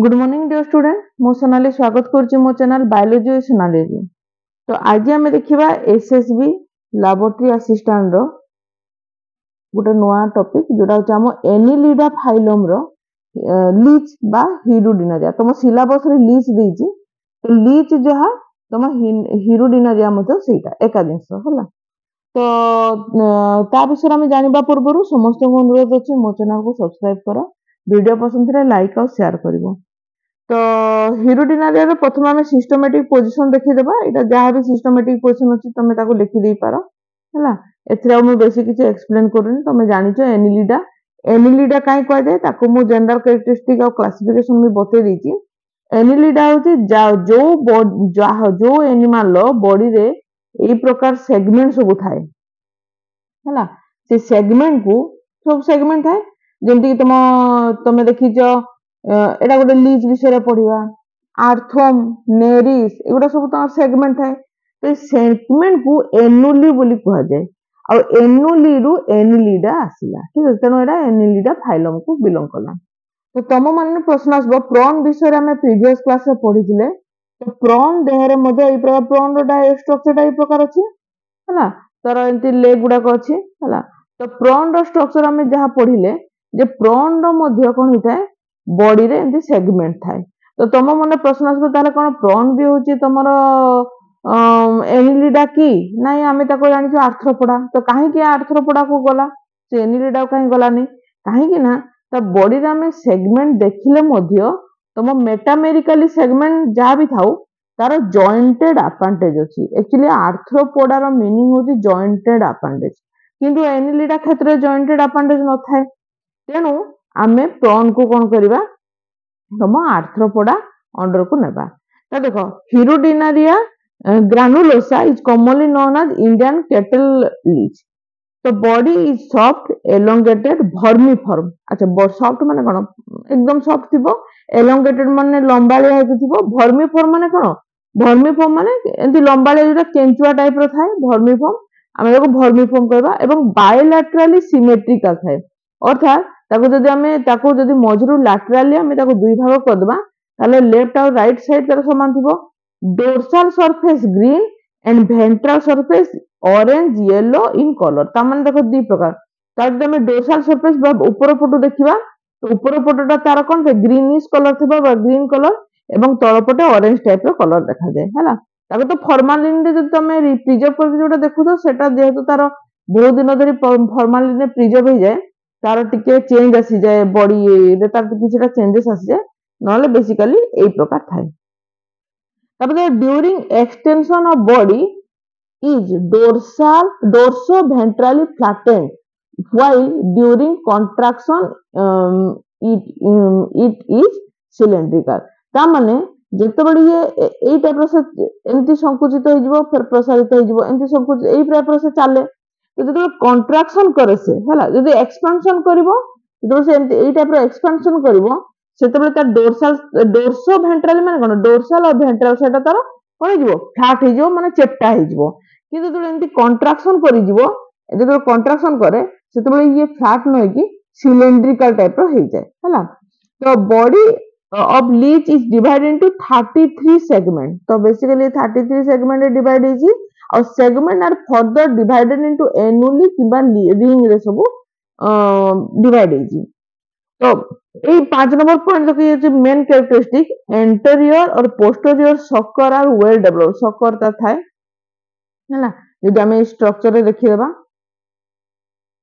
Good morning dear student मो सोनाली स्वागत करुच्ची मो चैनल बायोलॉजी विथ सोनाली रे। तो आज आम देखा एसएसबी लैबोरेटरी असिस्टेंट रो गोटे नुआ टॉपिक जोटा होची हम एनिलिडा फाइलम रो लीच बा हिरुडिनारिया। तुम सिलेबस रे लीच देइची तो लीच जहा तुम हिरुडिनारिया मतलब सेटा एका जिंस होला। तो ता विषय में जानिबा पूर्व समस्त को अनुरोध अछि मो चैनल को सब्सक्राइब करो, वीडियो पसंद रे लाइक और शेयर करिवो। तो हिरुडिनारिया प्रथम आम सिस्टमेटिक पोजिशन देखीदेबा। यहाँ जहाँ भी सिस्टमेटिक पोजिशन अच्छी तुम ताको लिखि दे पार है। एथरे बेसी किसी एक्सप्लेन करूनी, तुम जानिଛ एनिलिडा। एनिलिडा कहीं कह जाए ताको मु जेंडर कैरेक्टरिस्टिक और क्लासिफिकेशन भी बतई देछि। एनिलिडा होची जो एनिमल बॉडी रे एई प्रकार सेगमेंट सब थाए है। से सेगमेंट को सब सेगमेंट थाए जेमति कि तुम देखिଛ एटा गोटे लीच विषय पढ़ा आर्थम नेरिस एगुड़ा सब तुम सेगमेंट थाए। तो सेगमेंट को एनुली बोली कह जाए और एनुली रु एनिलिडा आसिला। ठीक है, तेणु एटा एनिलिडा फाइलम को बिलोंग कला। तो तुम मान प्रश्न आसबो प्रॉन विषय आम प्रीवियस क्लास रे पढ़िथिले। तो प्रॉन देहरे मध्ये एई प्रकार प्रॉन रो स्ट्रक्चर एई प्रकार अछि हैला। तार एंती लेग गुडा को अछि हैला। तो प्रॉन रो स्ट्रक्चर आम जहां पढ़िले जे प्रॉन रो मध्ये कोन होइथाय बॉडी रे एंती सेगमेंट थाए। तो तुम मन प्रश्न आसबो ताले कोन प्रॉन भी होची तमरो एनिलिडा की नाही आमे ताको जानिछु आर्थ्रोपोडा। तो काहे कि आर्थ्रोपोडा को गला से एनिलिडा काहे गलानी काहे कि ना ता बॉडी रे आमे सेगमेंट देखिले मध्ये तुम मेटामेरिकली सेगमेंट जहां भी थाउ तार जॉइंटेड अपेंडेज अछि। एक्चुअली आर्थ्रोपोडा रो मीनिंग होची जॉइंटेड अपेंडेज, किंतु एनिलिडा क्षेत्र जॉइंटेड अपेंडेज न थाए। तेनु आमे प्रॉन को कोन करबा तुम आर्थ्रोपोडा अंडर को नेबा। तो देखो Hirudinaria granulosa is commonly known as Indian cattle leech. तो body is soft elongated vermiform. अच्छा सॉफ्ट माने कोन एकदम सॉफ्ट थिबो, एलोंगेटेड माने लंबालिया हेतु थिबो, वर्मिफॉर्म माने कोन वर्मिफॉर्म माने एंती लंबालिया जोटा केंचुआ टाइप रो थाए वर्मिफॉर्म। आमे ताको वर्मिफॉर्म कहबा एवं बायलैटरली सिमेट्रिकल थाए। अर्थात ताको जदि मझरू लैटरली आमे ताको दुई भाग कर देबा ताले लेफ्ट और राइट साइड तार समान थिबो। Dorsal surface green and ventral surface orange yellow in colour. ता माने देखो दुई प्रकार। तार जदि आमे डोर्सल सरफेस बा ऊपर पटो देखिबा तो ऊपर पटोटा तार कोन थे ग्रीनिश कलर थिबो बा ग्रीन कलर एवं तळ पटे ऑरेंज टाइप रो कलर देखा जाय हैला। ताको तो फॉर्मालिन रे जदि तमे प्रिजर्व करके जोटा देखुतो सेटा जेहेतु तार बहुत दिन धरि फॉर्मालिन रे प्रिजर्व हो जाए तार टिके चेंज आसी जाए बॉडी रे तार किछटा चेंजेस आसी जाए नले बेसिकली एई प्रकार थाए। तापर during extension of body is dorso ventrally flattened while during contraction it is cylindrical. ता माने जेतेबेले ये एई टाइप रो से एंती संकुचित हो जिवो फिर प्रसारित हो जिवो एंती संकुचित एई टाइप रो से चाले। तो कंट्राक्शन करे से हैला जदि एक्सपेंशन करिवो जो से एई टाइप रो एक्सपेंशन करिवो सेतेबेले तार डोर्सो वेंट्रल माने कोन डोर्सल और वेंट्रल सेटा तार कोन जिवो फ्लैट हो जिवो माने चेप्टा हो जिवो। किंतु जदि एंती कंट्राक्शन करि जिवो जदि कंट्राक्शन करे सेतेबेले ये फ्लैट न होई सिलिंड्रिकल टाइप रो हो जाए हैला। तो body of leech is divided into 33 segment। तो बेसिकली 33 segment डिवाइड होई और segment are further divided into annuli किबा रिंग रे सब डिवाइड होई। तो ए 5 नंबर पॉइंट देखिए जे मेन कैरेक्टरिस्टिक एंटीरियर और posterior sucker are well develop. Sucker ता थाए हैला जदि हम स्ट्रक्चर रे देखि देबा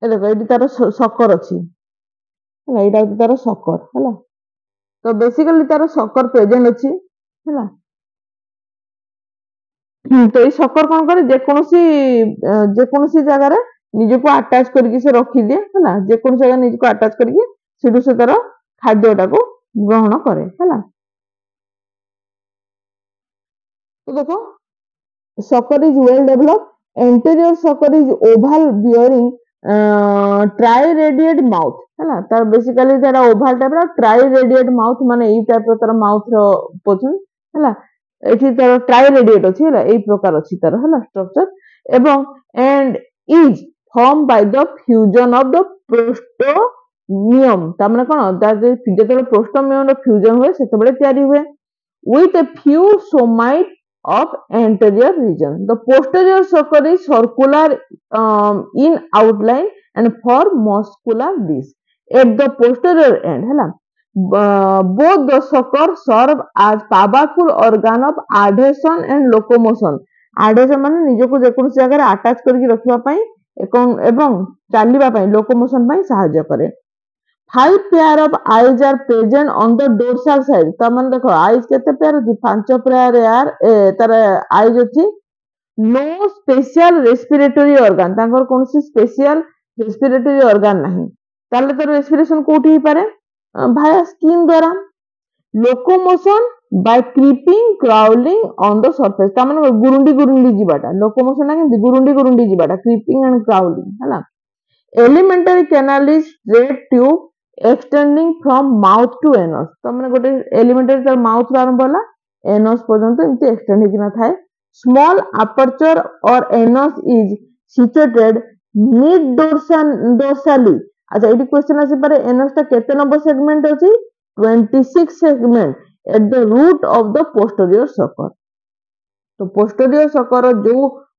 ए देखो एडी तार सकर अछि हैला एटा तार सकर हैला। तो बेसिकली तार सकर प्रेजेंट अछि हैला। तो ये सकर कौन करे जे कोनोसी जगह रे निज को अटैच करके से रखी दिए हैला। जे कोनोसी जगह निज को अटैच करके सेडु से तार खाद्यटा को ग्रहण करे हैला। तो देखो sucker is well develop. Anterior sucker is oval bearing triradiate mouth हैला। तार बेसिकली तार ओवल टाइप रो ट्राइरेडिएट माउथ माने ई टाइप रो तार माउथ रो पोछन हैला। एठी तार ट्राइरेडिएट अछि हैला एई प्रकार अछि तार हैला स्ट्रक्चर एवं and is form by the fusion of the नियम ता माने कोन जेतेबेले प्रोस्टोमियम रो फ्यूजन हुए सेतेबेले तयारी हुए with a few somites of anterior region. The posterior sucker is circular in outline and for muscular disc. At the posterior end, hela, both the sucker serve as powerful organ of adhesion and locomotion. Adhesion माने निजको जेकोसी जगह attach करके रखिबा पई एवं चलिबा पई locomotion पई सहायता करे. 5 pair of eyes are present on the dorsal side. तो मन देखो eyes केते पेयर अछि 5 पेयर यार तार eyes अछि. No special respiratory organ तांकर कोनसी स्पेशल रेस्पिरेटरी ऑर्गन नाही. ताले तो रेस्पिरेशन कोठी ही पारे भाया स्किन द्वारा. Locomotion by creeping crawling on the surface. ता मन गुरुंडी गुरुंडी जीवाटा लोकोमोशन ना गुरुंडी जीवाटा creeping and crawling हला. Elementary canal is straight tube extending from mouth to anus. तो मैंने गोटे elementary तर mouth रो आरंभ होला anus पर्यंत एमती extend हेकि ना थाए. Small aperture or anus is situated mid dorsally. अच्छा एडी क्वेश्चन आसी पारे anus ता केते नंबर सेगमेंट अछि 26 segment at the root of the posterior sucker. तो posterior sucker जो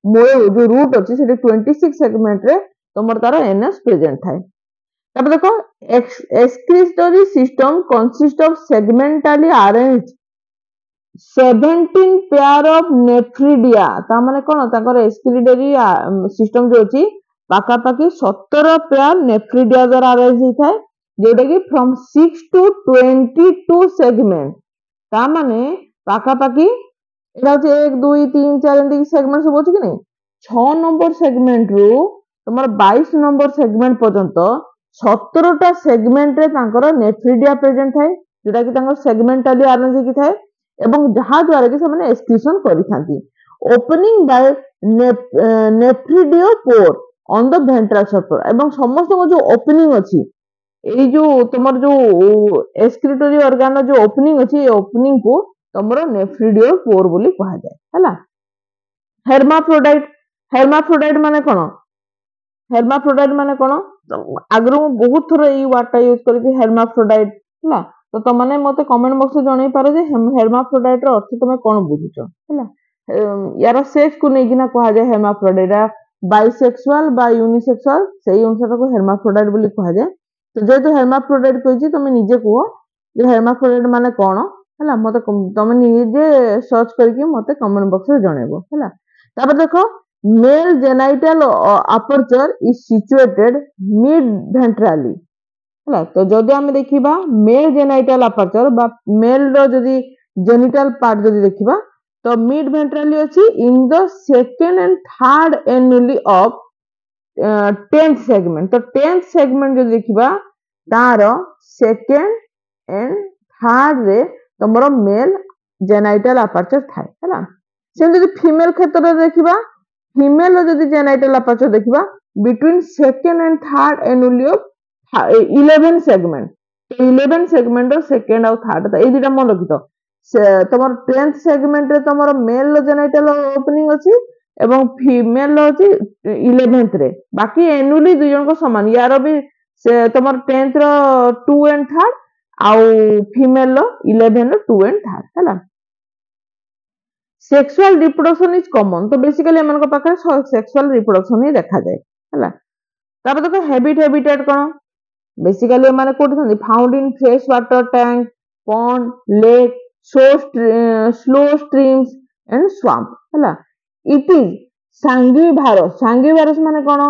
मूल जो रूट अछि सेठी 26 सेगमेंट रे तमर तार एनएस प्रेजेंट थाए. तब देखो excretory system consists of segmentally arranged 17 pair of nephridia. ता माने कोन ताकर excretory system जो अछि पाका पाकी 17 पेयर नेफ्रिडिया द्वारा अरेंज होई थाए जेटा कि फ्रॉम 6 to 22 सेगमेंट. ता माने पाका पाकी एटा होछि 1 2 3 4 एंदी सेगमेंट सब अछि कि नै 6 नंबर सेगमेंट रो तमर 22 नंबर सेगमेंट पर्यंत 17टा सेगमेंट रे तांकर नेफ्रिडिया प्रेजेंट थाए जेटा कि तांकर सेगमेंटली अरेंज होई थाए एवं जहा द्वारा कि से माने एक्सक्रीशन करि थांती. Opening by nephridiopore on the ventral surface एवं समस्त जो ओपनिंग अछि एई जो तमर जो एक्सक्रीटरी ऑर्गन जो ओपनिंग अछि ए ओपनिंग को तमरो नेफ्रिडियोपोर बोली कहा जाय हला. हेर्माफ्रोडाइट माने कोन हेर्माफ्रोडाइट माने कोन आगरो बहुत थोर ई वर्ड यूज करके हेर्माफ्रोडाइट हला. तो तुम माने मते कमेंट बॉक्स में जणाई पारो जे हेर्माफ्रोडाइट रो अर्थ तुम कोन बुझुचो हला. यार सेक्स को नै किना कहा जाय हेर्माफ्रोडाइट बाइसेक्सुअल बा यूनिसेक्सुअल सेही अनुसार को हेर्माफ्रोडाइट बोली कहा जाय. तो जेतु हेर्माफ्रोडाइट कहिछि तुम निजे को जे हेर्माफ्रोडाइट माने कोन हला मते तुम निजे सर्च करके मते कमेंट बॉक्स में जणाइबो हला. तापर देखो male genital aperture is situated mid ventrally हला. तो जदि हम देखिबा male genital aperture बा male रो जदि genital part जदि देखिबा तो mid ventrally अछि in the second and third annuli of 10th segment. तो 10th segment जदि देखिबा तारो second and third रे तमरो male genital aperture थाए हला. से जदि फीमेल क्षेत्र रे देखिबा फीमेल जदि जेनाइटल अपर्चर देखिबा between second and third annually of 11 segment. तो 11 सेगमेंट रो सेकंड और थर्ड ए दुटा मन रखितो तमर 10th सेगमेंट रे तमर मेल जेनाइटल ओपनिंग अछि एवं फीमेल अछि 11th रे. बाकी एनुअली दुई जन को समान यार भी से तमर 10th रो 2 एंड थर्ड आउ फीमेल रो 11 रो 2 एंड थर्ड हला. Sexual reproduction is common. तो बेसिकली हमन को पाखरे सेक्सुअल रिप्रोडक्शन ही देखा जाए हला. तापर देखो हैबिटेट कोन बेसिकली माने कोठी थंदी found in fresh water tank pond lake slow streams and swamp हला. इट इज सांगिवारस माने कोन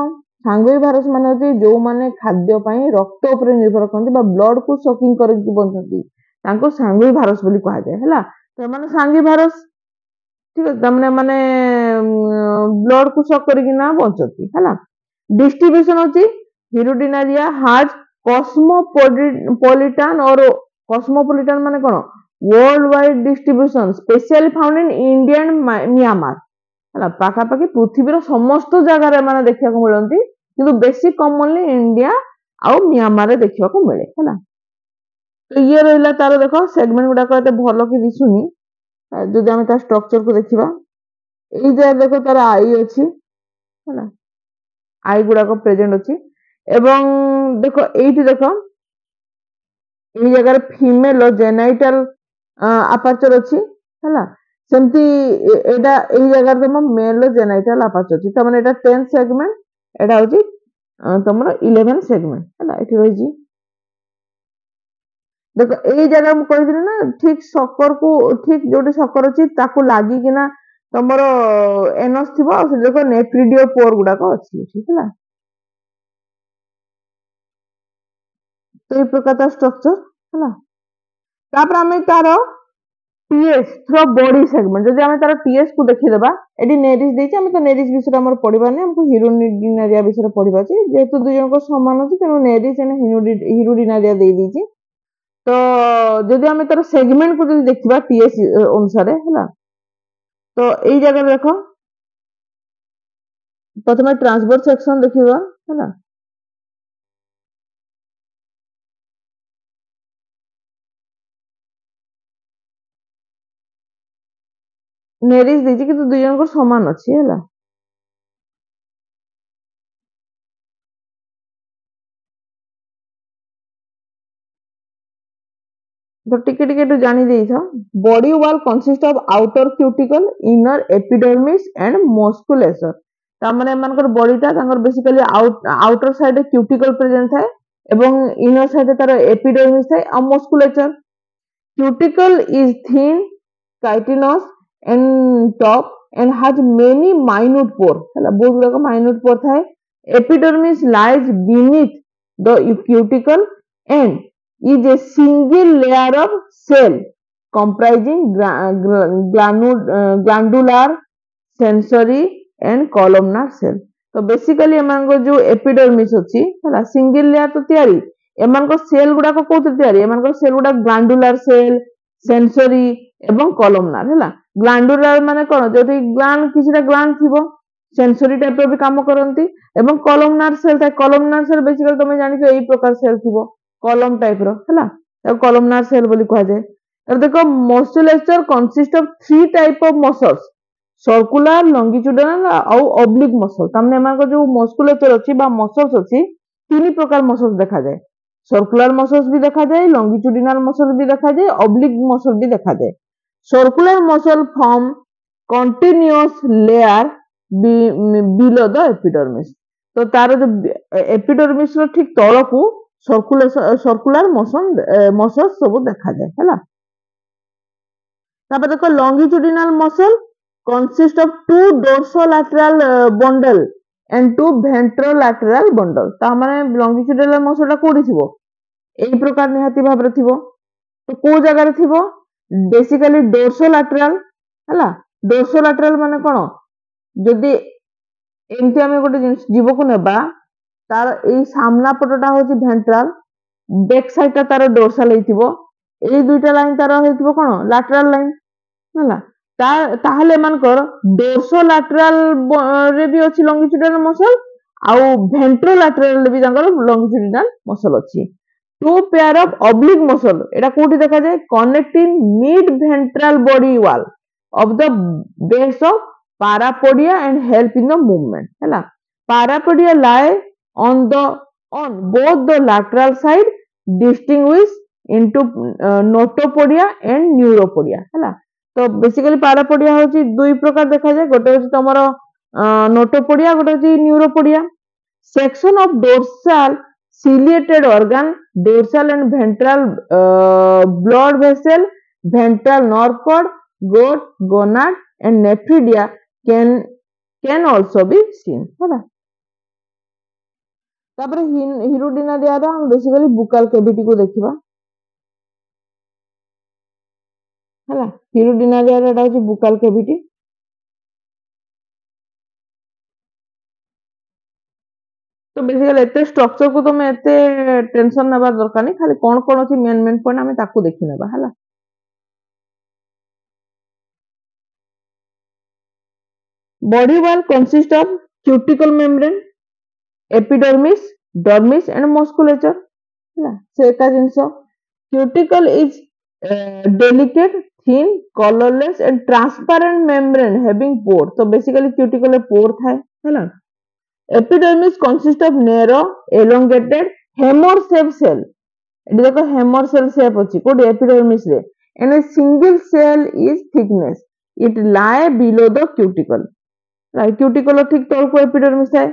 सांगिवारस माने होती जो माने खाद्य पई रक्त ऊपर निर्भर करती बा ब्लड को सकिंग करके बंचती तांको सांगिवारस बोली कहा जाय हला. तो माने सांगिवारस ठीक है माने ब्लड को सक करके ना बंचती हला. डिस्ट्रीब्यूशन होची हिरोडिनारिया हाज कॉस्मोपॉलिटन और कॉस्मोपॉलिटन माने कोन world wide distribution specially found in India and Myanmar हला. पाखा पाखी पृथ्वी रो समस्त जगह रे माने देखिया को मिलंती किंतु बेसिक कॉमनली इंडिया और म्यांमार रे देखिया को मिले हला. तो ये रहला तार देखो सेगमेंट गुडा कहते भलो कि दिसुनी जदि हम ता स्ट्रक्चर को देखिबा एई जे देखो तार आई अछि हला आई गुडा को प्रेजेंट अछि एवं देखो एइठी देखो एई जगह फीमेल जेनाइटल अपर्चर अछि हला सेमती एटा एई जगह तुम मेल जेनाइटल अपर्चर अछि त माने एटा 10 सेगमेंट एटा होची तुमरो 11 सेगमेंट हला एठी रही जी देखो एई जगह मु कहि दिली ना ठीक सकर को ठीक जोटी सकर अछि ताकू लागी कि ना तुमरो एनस थिबो आ से देखो नेफ्रिडियो पोर गुडा को अछि ठीक हला तो ए प्रकार स्ट्रक्चर हला तापर हमें तारो टीएस थ्रो बॉडी सेगमेंट जदि हमें तार टीएस को देखि देबा एडी नेरिस देछि हमें तो नेरिस विषय हमर पढिबा नै हमको हिरुडिनारिया विषय पढिबा छै जेहेतु दुई जन को समान अछि तेनो नेरिस एंड हिरुडिनारिया दे दी तो जदि हमें तार सेगमेंट को जदि देखिबा टीएस अनुसार हला तो एई जगह देखो प्रथमे ट्रांसवर्स सेक्शन देखिबा हला नेरिस देछि कि दुई जन को समान अछि हला तो टिके टिके तो जानी देई था body wall consist of outer cuticle inner epidermis and musculature ता माने मानकर बॉडीटा तांकर basically outer side cuticle present थाए एवं इनर साइड तार एपिडर्मिस थाए आ musculature cuticle is thin chitinous and top and has many minute pore हला बहुत गुडा minute pore थाए epidermis lies beneath the cuticle and is a single layer of cell comprising glandular sensory and columnar cell तो basically एमान जो epidermis अछि हला single layer तो तयारी एमान को सेल गुडा को कोत तयारी एमान को सेल गुडा ग्लैंडुलर सेल सेंसरी एवं कॉलमनार हला ग्लैंडुलर माने कोन जदि ग्लैंड किछटा ग्लैंड थिबो सेंसरी टाइप रो भी काम करंती एवं कॉलमनार सेल बेसिकली तमे जानि छ एई प्रकार सेल थिबो कॉलम टाइप रो हला तो कॉलमनार सेल बोली कहा जाय अब देखो musculature consist of 3 type of muscles circular longitudinal और ऑब्लिक मसल तमने मान को जो मस्कुलेचर अछि बा मसल्स अछि तीन प्रकार मसल्स देखा जाय सर्कुलर मसल्स भी देखा जाए लॉन्गिट्यूडिनल मसल भी देखा जाए ऑब्लिक मसल भी देखा जाए circular muscle form continuous layer below the epidermis तो तार जो एपिडर्मिस रो ठीक तळ को सर्कुलर मसल सब देखा जाए हला तापर देखो longitudinal muscle consist of two dorsolateral bundle and two ventrolateral bundle ता माने longitudinal muscle टा कोडी थिबो एई प्रकार निहाती भाबरे थिबो तो को जगह रे थिबो बेसिकली dorsolateral हला dorsolateral माने कोन जदी एमती हमें गोटे जीव को नेबा तार एई सामना पटटा होची वेंट्रल बैक साइड ता तार dorsal हेतिबो एई दुईटा लाइन तार हेतिबो कोन lateral लाइन हला ताहले मानकर डोर्सोलैटरल रे भी अछि लॉन्गिट्यूडिनल मसल आउ वेंट्रोलैटरल रे भी तांकर लॉन्गिट्यूडिनल मसल अछि two pair of oblique muscle एटा कोठी देखा जाय connecting mid ventral body wall of the base of parapodia and help in the movement हैला parapodia lie on both the lateral side distinguish into notopodia and neuropodia हैला तो basically parapodia होची दुई प्रकार देखा जाय गोटे होची तमरो नोटोपोडिया गोटे होची neuropodia section of dorsal ciliated organ dorsal and ventral blood vessel ventral nerve cord goat gonad and nephridia can also be seen होला तापर हिरुडिनारिया रा हम बेसिकली बुकाल कैविटी को देखिबा हला हिरुडिनारिया रा होची बुकाल कैविटी तो बेसिकली एते स्ट्रक्चर को तुम एते टेंशन नबा दरकार नहीं खाली कोन कोन अछि मेन पॉइंट हमें ताकू देखि नेबा हला body wall consist of cuticle membrane epidermis dermis and musculature हला से का जिंस cuticle is delicate thin colorless and transparent membrane having pore तो बेसिकली क्यूटिकल में पोर थाए हैला epidermis consists of narrow elongated hammer shaped cell एटी देखो हेमर सेल शेप अछि कोडी एपिडर्मिस रे and a single cell is thickness it lie below the cuticle right cuticle ठीक तळको एपिडर्मिस है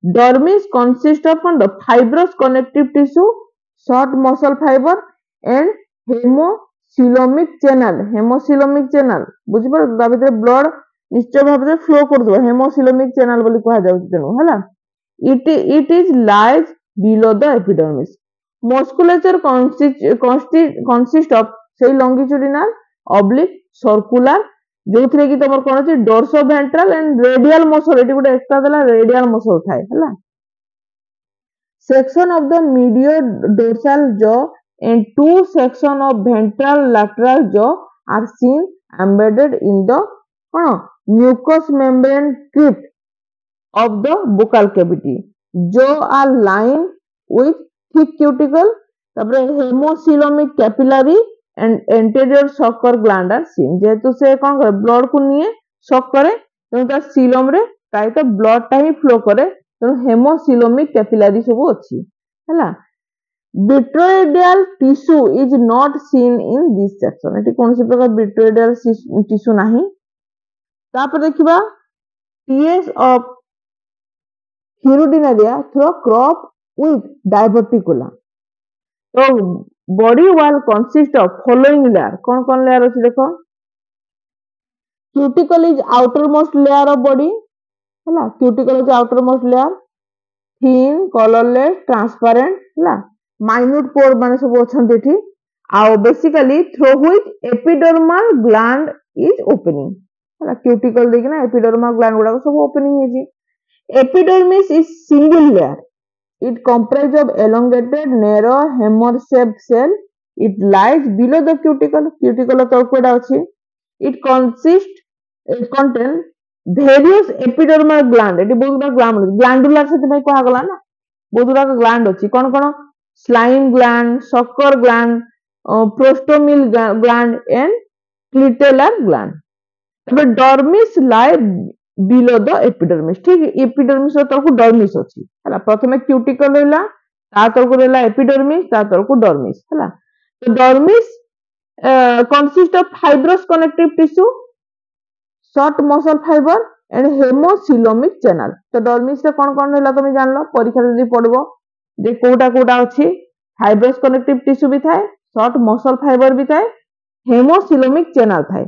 dermis consist of the fibrous connective tissue short muscle fiber and hemocoelomic channel बुझी पर ता भीतर ब्लड निश्चय भाबरे फ्लो कर दो हेमोसिलोमिक चैनल बोली कहा जाउ तेनु हला it is lies below the epidermis musculature consist of say longitudinal oblique circular जोथिरे कि तमर कोन अछि dorso ventral and radial muscle eighty Gute extra देला रेडियल मसल थाए हला section of the medial dorsal jaw and two section of ventral lateral jaw are seen embedded in the mucous membrane crypt of the buccal cavity jaw are lined with thick cuticle तापर haemocoelomic capillary and anterior sucker gland are seen जेहेतु से कोन करे blood को निये shock करे तेनु ता सीलम रे प्रायतः ब्लड टा ही फ्लो करे तेनु हेमोसिलोमिक कैपिलरी सब अछि हला botryoidal tissue is not seen in this section एटी कोन से प्रकार विट्रोइडियल टिश्यू नाही तापर देखिबा TS of Hirudinaria through crop with diverticula तो body wall consist of following layer कौन लेयर अछि देखो cuticle is outermost layer of body हला cuticle is outermost layer thin colourless transparent हला minute pore माने सब अछंती एठी आ basically through which epidermal gland is opening हला क्यूटिकल देखिना एपिडर्मल ग्लैंड गुडा सब opening hazy epidermis is single layer it comprises of elongated narrow hammer shaped cell it lies below the cuticle तळकोडा अछि it contain various epidermal gland एटी बहुत gland glandular से भाई कहा गला ना बहुत ग्लैंड अछि कोन slime gland sucker gland prostomial gland and clitellar gland तबे dermis lie below the epidermis ठीक एपिडर्मिस तळको डर्मिस अछि हला प्रथमे क्यूटिकल रहला ता तळको रहला एपिडर्मिस ता तळको डर्मिस हला तो dermis consist of fibrous connective tissue short muscle fibre and haemocoelomic channel तो डर्मिस रे कोन रहला तुम जानलो परीक्षा जदी पढबो जे कोटा अछि फाइब्रस कनेक्टिव टिश्यू भी थाए शॉर्ट मसल फाइबर भी थाए हेमोसिलोमिक चैनल थाए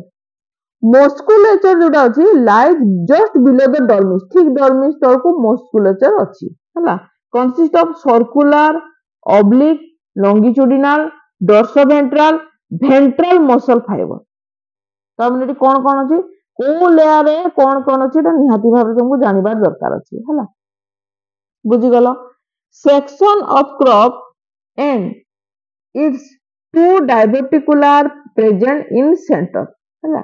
मस्कुलेचर जोटा अछि lies just below the dermis ठीक डर्मिस तळको मस्कुलेचर अछि हला consist of circular oblique longitudinal dorsoventral ventral muscle fibre तमने कोन अछि को लेयर रे कोन अछि त निहाती भाबरे तुमको जानिबार दरकार अछि हला बुझि गलो section of crop and its two diverticular present in centre हला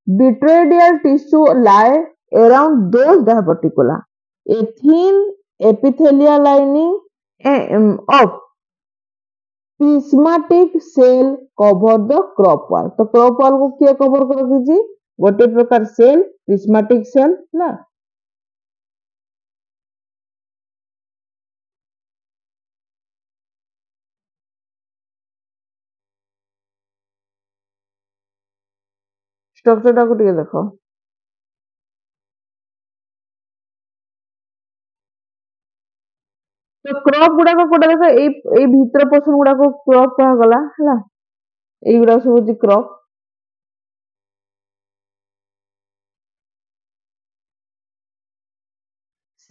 Vitroidal tissue lie around those diverticula. A thin epithelial lining of prismatic cell cover the crop wall. तो crop wall को क्या cover कर दीजिए गोटे प्रकार सेल prismatic cell ना structure टा को टिके देखो तो क्रॉप गुडा को कोटा देखो ए भीतर पोर्शन गुडा को क्रॉप कहा गला हला ए गुडा सब होती crop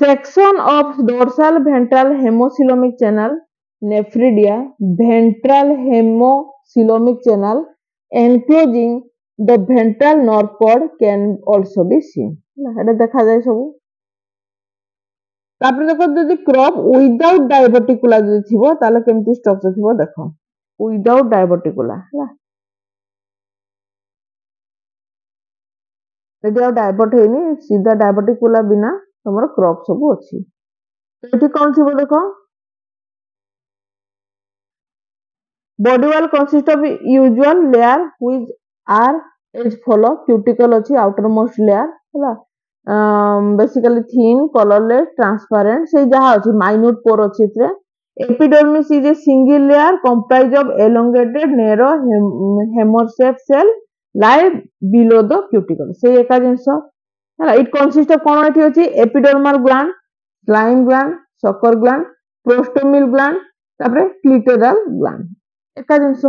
section of dorsal ventral haemocoelomic channel nephridia ventral haemocoelomic channel enclosing the ventral nerve cord can also be seen एटा देखा जाय सब तापर देखो जदी क्रॉप विदाउट डायवर्टिकुला जदी थिबो ताले केमती स्ट्रक्चर थिबो देखो विदाउट डायवर्टिकुला हला एटा डायवर्ट हेनी सीधा डायवर्टिकुला बिना हमर क्रॉप सब अछि तो एठी कोन थिबो देखो body wall consist of usual layer which are as follow cuticle अछि आउटर मोस्ट लेयर हला बेसिकली थिन कलरलेस ट्रांसपेरेंट से जहा अछि माइन्यूट पोर अछि इतरे Epidermis is a single layer comprised of elongated narrow hammer-shaped cell lie below the cuticle. से एका जिनस है it consists of कौन एठी अछि epidermal gland, slime gland, sucker gland, prostomial gland तापरे clitoral gland एका जिनस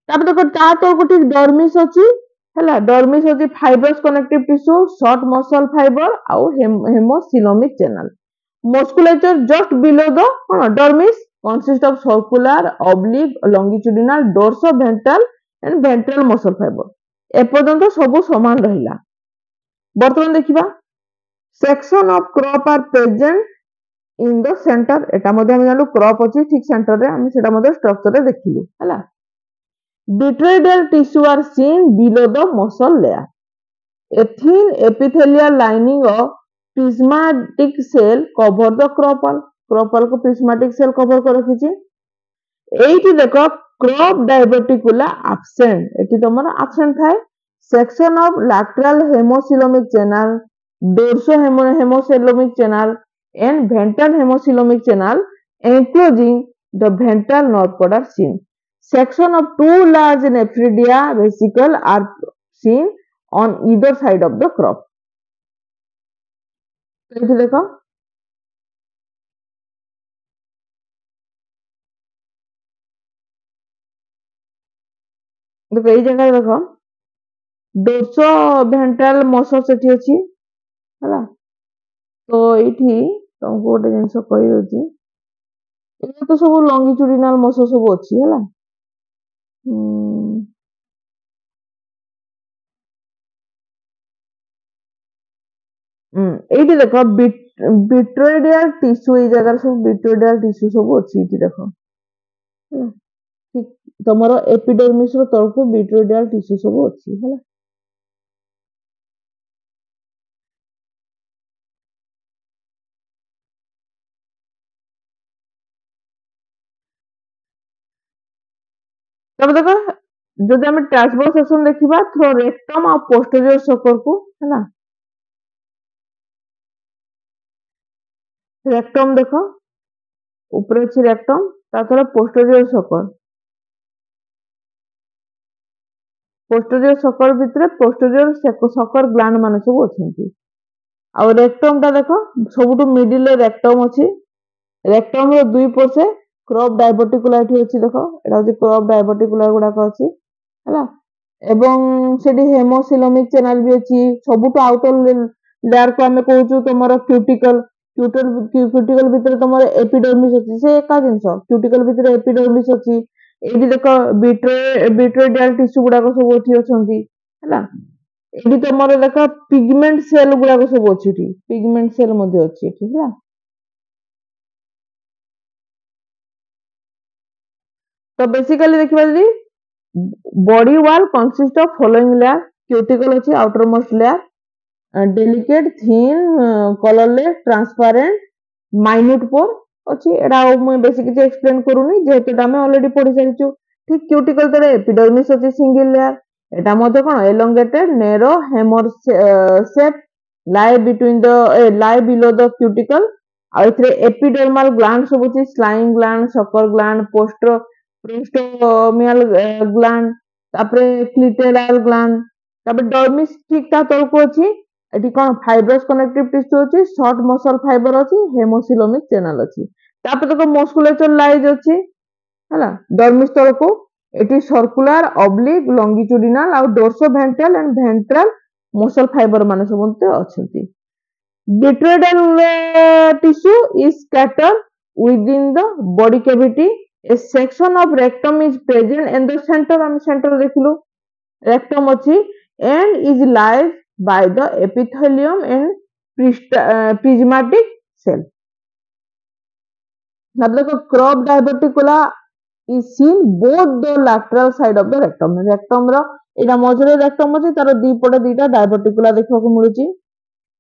तापरे देखो ता तो गोटे डर्मिस अछि हैला डर्मिस अछि fibrous connective tissue short muscle fiber आउ hemocoelomic channel. Musculature just below the dermis consists of circular, oblique, longitudinal, dorsoventral and ventral muscle fiber. एपर्यंत सब समान रहिला. बर्तमान देखिबा section of crop are present in the center. एटा मध्ये हम जानलु crop अछि ठीक सेंटर रे हम सेटा मध्ये स्ट्रक्चर रे देखिलु हैला. Vitreoidal tissue are seen below the muscle layer. A thin epithelial lining of prismatic cell cover the cropal. Cropal को prismatic cell cover कर रखिछि. एठी देखो crop diverticula absent. एठी तमरा absent थाए. Section of lateral hemocoelomic channel, dorso-hemocoelomic channel and ventral hemocoelomic channel enclosing the ventral nerve cord are seen. Section of two large nephridia vesicle are seen on either side of the crop. एठी देखो देखो एई जगह देखो dorso भेंट्रल muscle सेठी अछि हला तो एठी तुमको गोटे जिंस कहि होची ए तो सब लॉन्गिट्यूडिनल मसल सब अछि हला एठी देखो विट्रोइडियल टिश्यू ए जगह सब विट्रोइडियल टिश्यू सब अछि एठी देखो हला ठीक तमरो एपिडर्मिस रो तळको विट्रोइडियल टिश्यू सब अछि हला तब देखो जदि हम ट्रांसवर्स सेक्शन देखिबा थ्रो रेक्टम और पोस्टीरियर सर्कल को हैला रेक्टम देखो ऊपर अछि रेक्टम ता थोड़ा पोस्टीरियर सर्कल भितरे पोस्टीरियर सर्कल ग्लैंड माने सब अछंती आ रेक्टम ता देखो सबुटु मिडिल रेक्टम अछि रेक्टम रो दुई पर से क्रॉप डायवर्टिकुला एठी अछि देखो एटा होछि क्रॉप डायवर्टिकुला गुडा को अछि हैला एवं सेडी हेमोसिलोमिक चैनल भी अछि सबुटु आउटर लेयर को हमें कहउछु तमरो क्यूटिकल भितरे तमरो एपिडर्मिस अछि से एका जिंस क्यूटिकल भितरे एपिडर्मिस अछि एठी देखो विट्रोइडियल टिश्यू गुडा को सब एठी अछंती हैला एठी तमरो देखो पिगमेंट सेल गुडा को सब अछि एठी पिगमेंट सेल मध्ये अछि एठी हैला तो बेसिकली देखिबा जदी body wall consists of following layer cuticle अछि outermost layer delicate thin colorless transparent minute pore अछि एडा मु बेसिक किछ एक्सप्लेन करूनी जेहेतु हम ऑलरेडी पढि सारिछु ठीक क्यूटिकल तरे एपिडर्मिस अछि सिंगल लेयर एटा मध्ये कोन elongated narrow hammer shape lie below the cuticle आ इथरे एपिडर्मल ग्लैंड सब अछि slime gland sucker gland prostomial gland तापरे क्लिटोरल ग्लैंड तापरे डर्मिस ठीक ता तळको अछि एठी कोन फाइब्रस कनेक्टिव टिश्यू अछि शॉर्ट मसल फाइबर अछि हेमोसिलोमिक चैनल अछि तापरे देखो मस्कुलेचर लाइज अछि हला डर्मिस तळको एठी सर्कुलर ऑब्लिक लॉन्गिट्यूडिनल आ dorsoventral and ventral muscle fibre माने सबंते अछंती विट्रोइडल tissue is scattered within the body cavity. A section of rectum is present in the center. हम center देखिलु rectum अछि and is lies by the epithelium and prismatic cell. अब देखो crop diverticula is seen both the lateral side of the rectum. rectum row Etah मझरे rectum अछि तार दी पटे दीटा diverticula देखा को मिलुची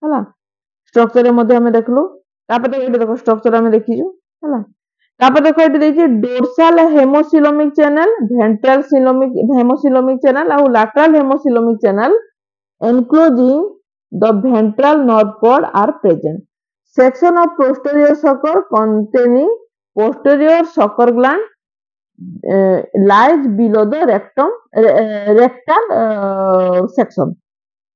हला स्ट्रक्चर रे मध्ये हमें देखलु तापर एटा देखो स्ट्रक्चर हमें देखिजु हला तापर देखो एटी देखि dorsal haemocoelomic channel ventral coelomic haemocoelomic channel और lateral haemocoelomic channel enclosing the ventral nerve cord are present section of posterior sucker containing posterior sucker gland lies below the rectal section.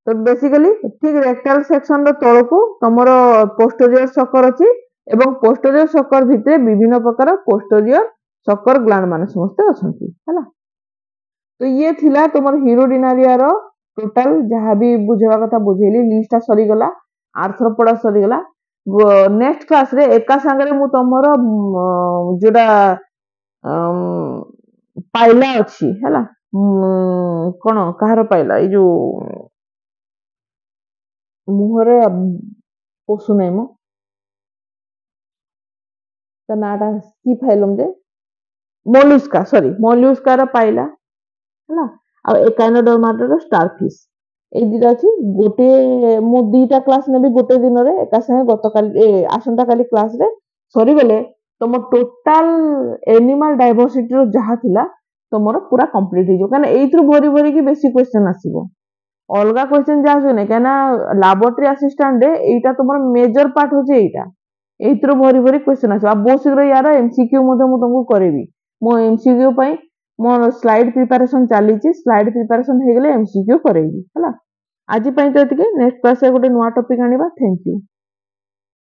तो basically ठीक रेक्टाल section रो तळकू तमरो posterior sucker अछि एवं posterior sucker भितरे विभिन्न प्रकार posterior sucker gland माने समस्त अछंती हैला। तो ये थिला तमर हिरोडिनारिया रो टोटल जहाँ भी बुझेवा कथा बुझेली लिस्टा सरी गला आर्थ्रोपोडा सरी गला। नेक्स्ट क्लास रे एका संगरे मु तमरो जोडा पाइला अछि हैला कोन कहार पाइला ए जो मुहरे पशु नहीं मो ता नाटा की फाइलम जे मोलुस्का सॉरी मोलुस्का रो पाइला हैला आ एकाइनोडर्माटा रो स्टारफिश ए दिरा अछि गोटे मु दुईटा क्लास नेबी गोटे दिन रे एका संगे गतकाली आसंता काली क्लास रे सरी गले तम टोटल एनिमल डाइवर्सिटी रो जहा थिला तमरो पूरा कंप्लीट हो जो काना एइथ्रु भरी भरी की बेसी क्वेश्चन आसीबो अलगा क्वेश्चन जा सुने कहना लैबोरेटरी असिस्टेंट दे एटा तुमर मेजर पार्ट होचे एटा एइथ्रु भरी भरी क्वेश्चन आसो आ बहुत शीघ्र यार एमसीक्यू मधे मु तुमको करेबी मो एमसीक्यू पई मो स्लाइड प्रिपरेशन चली छी स्लाइड प्रिपरेशन हे गेले एमसीक्यू करेबी हला आज पई तो एतिके नेक्स्ट क्लास रे गोटे नवा टॉपिक आनिबा थैंक यू।